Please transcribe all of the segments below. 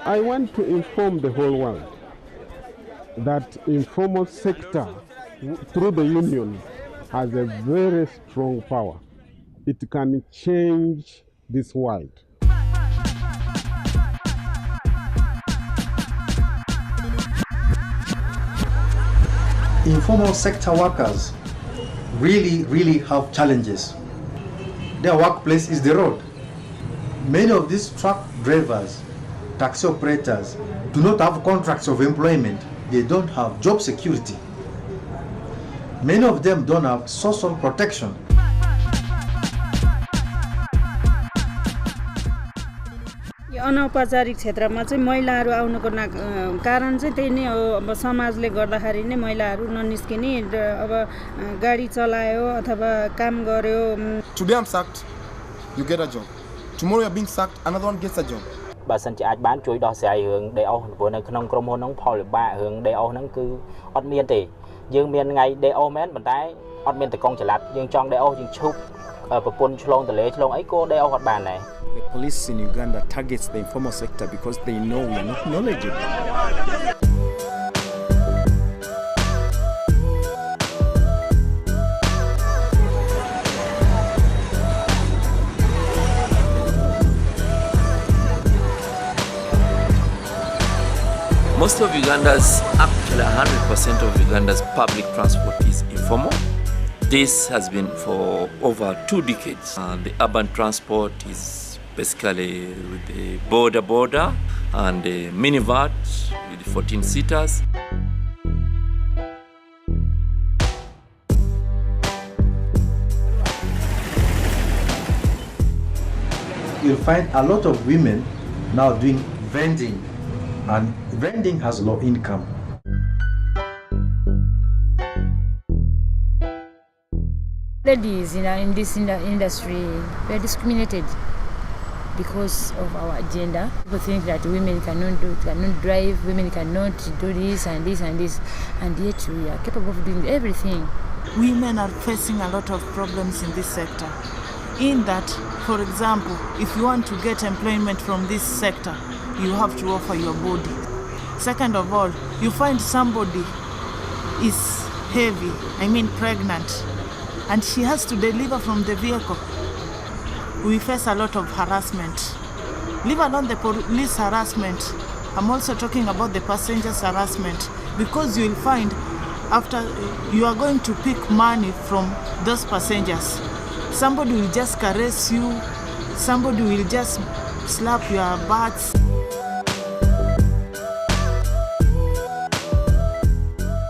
I want to inform the whole world that informal sector through the union has a very strong power. It can change this world. Informal sector workers really have challenges. Their workplace is the road. Many of these truck drivers, taxi operators do not have contracts of employment. They don't have job security. Many of them don't have social protection. अनौपचारिक क्षेत्रमा चाहिँ महिलाहरू आउनको कारण चाहिँ त्यही नै हो अब समाजले गर्दाखेरि नै महिलाहरू ननिस्किने अब गाडी चलायो अथवा काम गर्यो Today I'm sacked, you get a job. Tomorrow you're being sacked, another one gets a job. បើសិនជាអាចបានជួយដោះស្រាយរឿងដេអូព្រោះនៅក្នុងក្រុមហ៊ុនហ្នឹងផលវិបាករឿងដេអូហ្នឹងគឺអត់មានទេយើងមានថ្ងៃដេអូមែនប៉ុន្តែអត់មានតកងចល័តយើងចង់ដេអូយើងឈប់ប្រពន្ធឆ្លងតលេឆ្លងអីក៏ដេអូអត់បានដែរ The police in Uganda targets the informal sector because they know we are not knowledgeable. Most of Uganda's, actually 100% of Uganda's public transport is informal. This has been for over 2 decades. The urban transport is basically with the border and the minivan with 14 seaters. You'll find a lot of women now doing vending, and vending has low income. Ladies in this industry, we're discriminated because of our gender. People think that women cannot drive, women cannot do this and this and this, and yet we are capable of doing everything. Women are facing a lot of problems in this sector. In that, for example, if you want to get employment from this sector, you have to offer your body. Second of all, you find somebody is heavy, pregnant, and she has to deliver from the vehicle. We face a lot of harassment. Leave alone the police harassment, I'm also talking about the passengers harassment, because you will find after you are going to pick money from those passengers, somebody will just caress you, somebody will just slap your butts.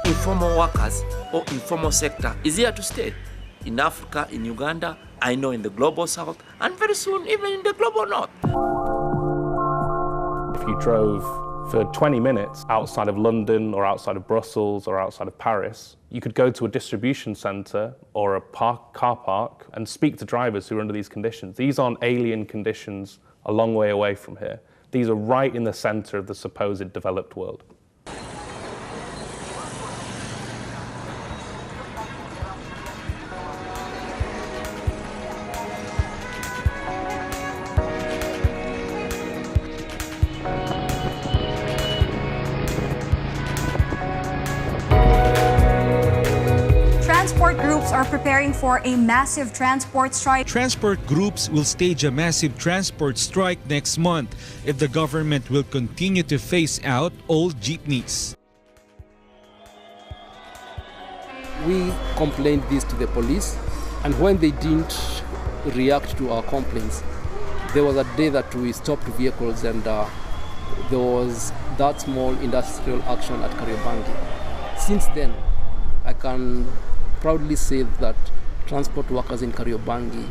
Informal workers or informal sector is here to stay. In Africa, in Uganda, I know in the global south, and very soon even in the global north. If you drove for 20 minutes outside of London or outside of Brussels or outside of Paris, you could go to a distribution centre or a car park and speak to drivers who are under these conditions. These aren't alien conditions a long way away from here. These are right in the centre of the supposed developed world. Transport groups are preparing for a massive transport strike. Transport groups will stage a massive transport strike next month if the government will continue to phase out old jeepneys. We complained this to the police, and when they didn't react to our complaints, there was a day that we stopped vehicles and there was that small industrial action at Kariobangi. Since then, I can proudly say that transport workers in Kariobangi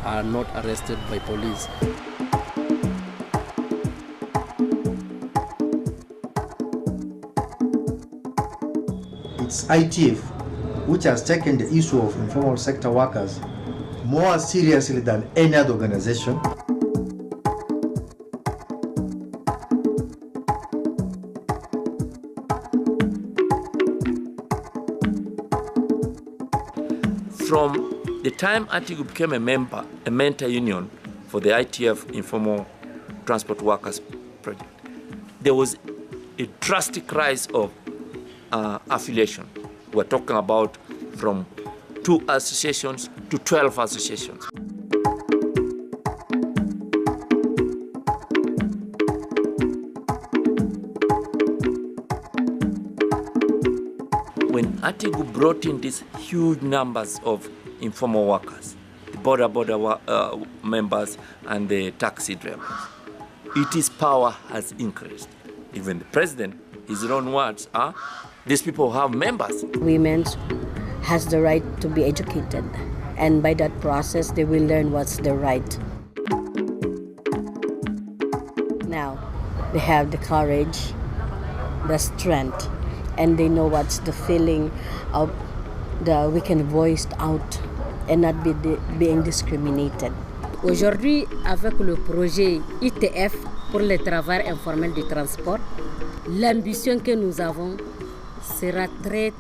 are not arrested by police. It's ITF which has taken the issue of informal sector workers more seriously than any other organization. From the time Antigu became a member, a mentor union, for the ITF Informal Transport Workers Project, there was a drastic rise of affiliation. We're talking about from 2 associations to 12 associations. When Atigu brought in these huge numbers of informal workers, the border members and the taxi drivers, its power has increased. Even the president, his own words are, these people have members. Women has the right to be educated, and by that process they will learn what's the right. Now they have the courage, the strength, and they know what's the feeling of we can voice out and not be being discriminated. Aujourd'hui, avec le projet ITF pour le travail informel du transport, l'ambition que nous avons sera très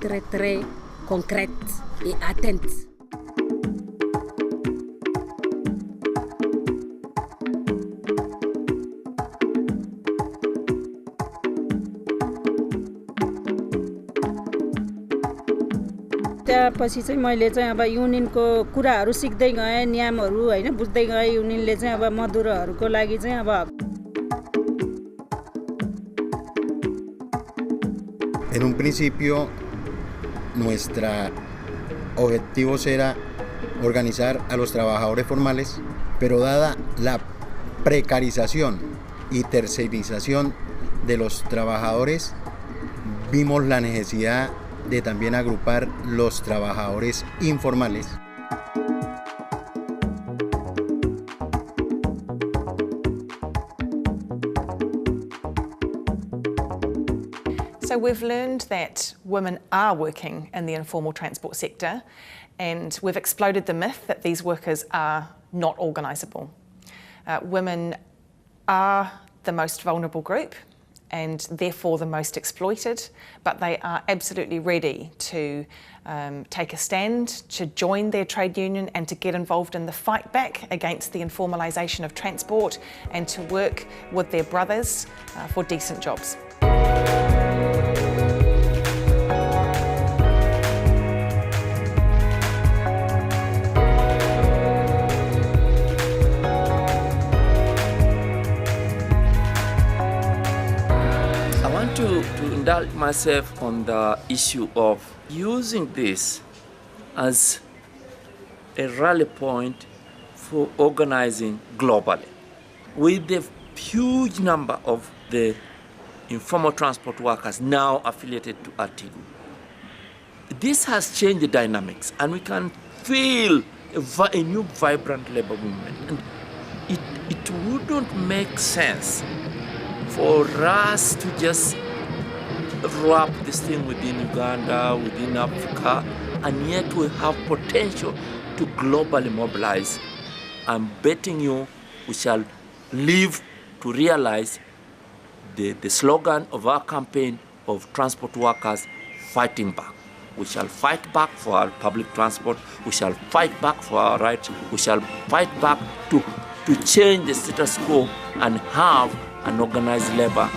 concrète et atteinte. त्यसपछि चाहिँ मैले चाहिँ अब युनियनको कुराहरू सिक्दै गएँ, नियमहरू हैन बुझ्दै गएँ। युनियनले चाहिँ अब मजदुरहरूको लागि चाहिँ अब En un principio, nuestro objetivo era organizar a los trabajadores formales, pero dada la precarización y tercerización de los trabajadores, vimos la necesidad de también agrupar los trabajadores informales. So we've learned that women are working in the informal transport sector, and we've exploded the myth that these workers are not organisable. Women are the most vulnerable group and therefore the most exploited, but they are absolutely ready to take a stand, to join their trade union and to get involved in the fight back against the informalisation of transport and to work with their brothers for decent jobs. To indulge myself on the issue of using this as a rally point for organising globally. With the huge number of the informal transport workers now affiliated to Atigu, this has changed the dynamics, and we can feel a new vibrant labour movement. And it wouldn't make sense for us to just wrap this thing within Uganda, within Africa, and yet we have potential to globally mobilize. I'm betting you we shall live to realize the slogan of our campaign of transport workers fighting back. We shall fight back for our public transport, we shall fight back for our rights, we shall fight back to change the status quo and have an organized labor